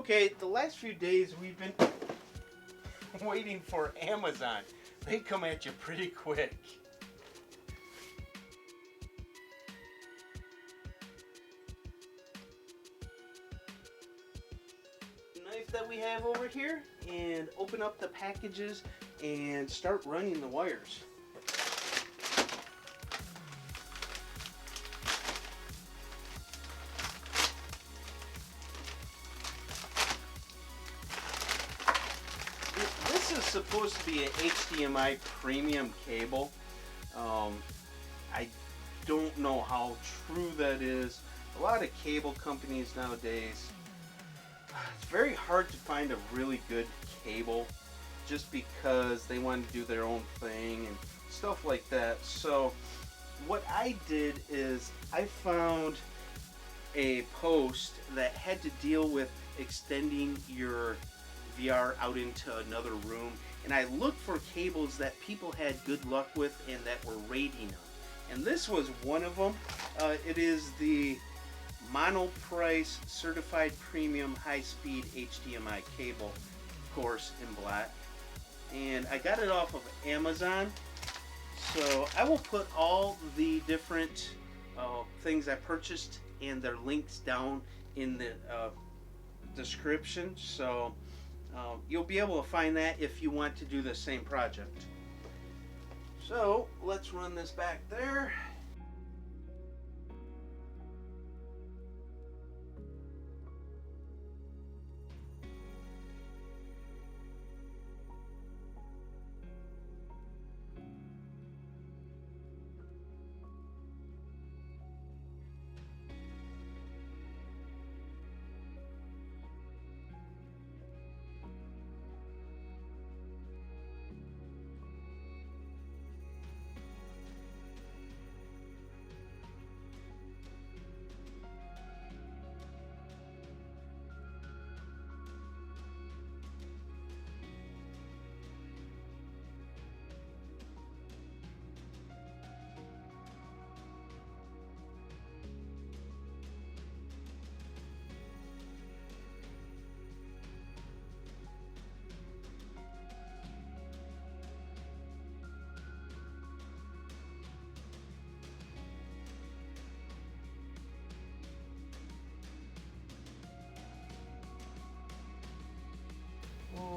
Okay, the last few days we've been waiting for Amazon. They come at you pretty quick. Knife that we have over here, and open up the packages and start running the wires. This is supposed to be an HDMI premium cable. I don't know how true that is. A lot of cable companies nowadays, it's very hard to find a really good cable just because they want to do their own thing and stuff like that. So what I did is I found a post that had to deal with extending your VR out into another room, and I looked for cables that people had good luck with and that were rating them, and this was one of them. It is the Monoprice certified premium high-speed HDMI cable, of course in black, and I got it off of Amazon. So I will put all the different things I purchased and their links down in the description, so you'll be able to find that if you want to do the same project. So let's run this back there.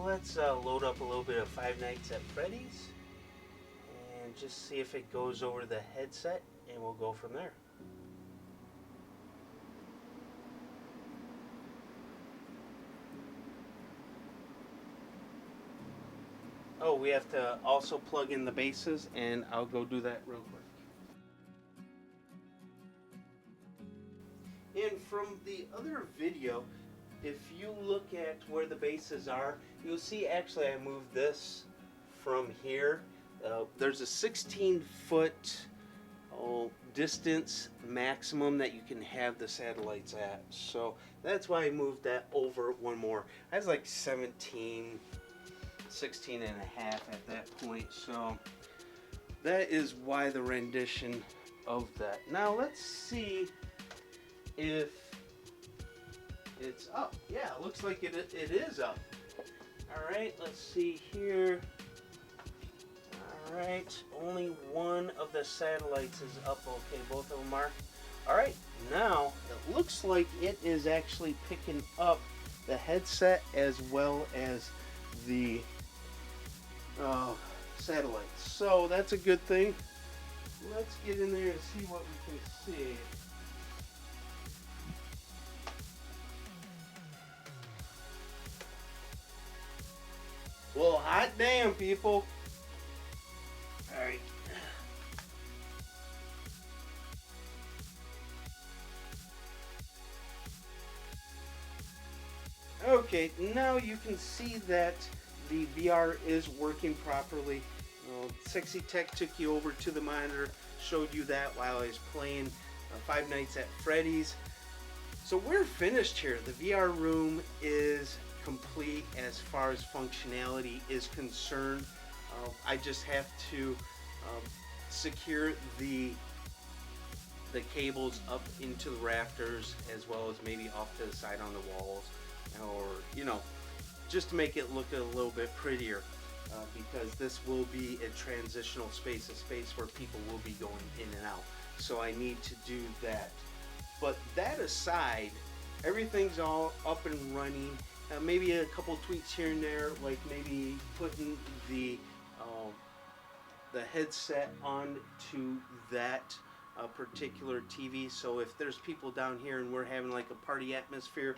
Let's load up a little bit of Five Nights at Freddy's and just see if it goes over the headset, and we'll go from there. Oh, we have to also plug in the bases, and I'll go do that real quick. And from the other video, if you look at where the bases are, you'll see actually I moved this from here. There's a 16-foot distance maximum that you can have the satellites at. So that's why I moved that over one more. I was like 16 and a half at that point. So that is why the rendition of that. Now let's see if it's up. Yeah, it looks like it is up. Alright, let's see here. Alright, only one of the satellites is up. Okay, both of them are. Alright, now it looks like it is actually picking up the headset as well as the satellites. So that's a good thing. Let's get in there and see what we can see. Well, hot damn, people. Alright. Okay, now you can see that the VR is working properly. Sexy Tech took you over to the monitor, showed you that while I was playing Five Nights at Freddy's. So we're finished here. The VR room is complete as far as functionality is concerned. I just have to secure the cables up into the rafters, as well as maybe off to the side on the walls. or just to make it look a little bit prettier, because this will be a transitional space, a space where people will be going in and out. So I need to do that. But that aside, everything's all up and running. Maybe a couple tweaks here and there, like maybe putting the headset onto that particular TV. So if there's people down here and we're having like a party atmosphere,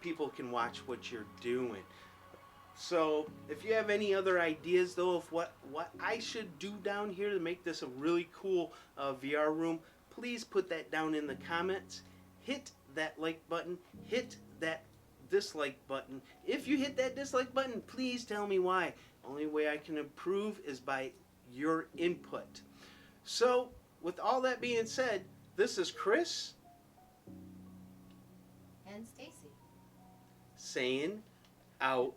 people can watch what you're doing. So if you have any other ideas though of what I should do down here to make this a really cool VR room, please put that down in the comments. Hit that like button, hit that dislike button. If you hit that dislike button, please tell me why. Only way I can improve is by your input. So with all that being said, this is Chris and Stacy saying out.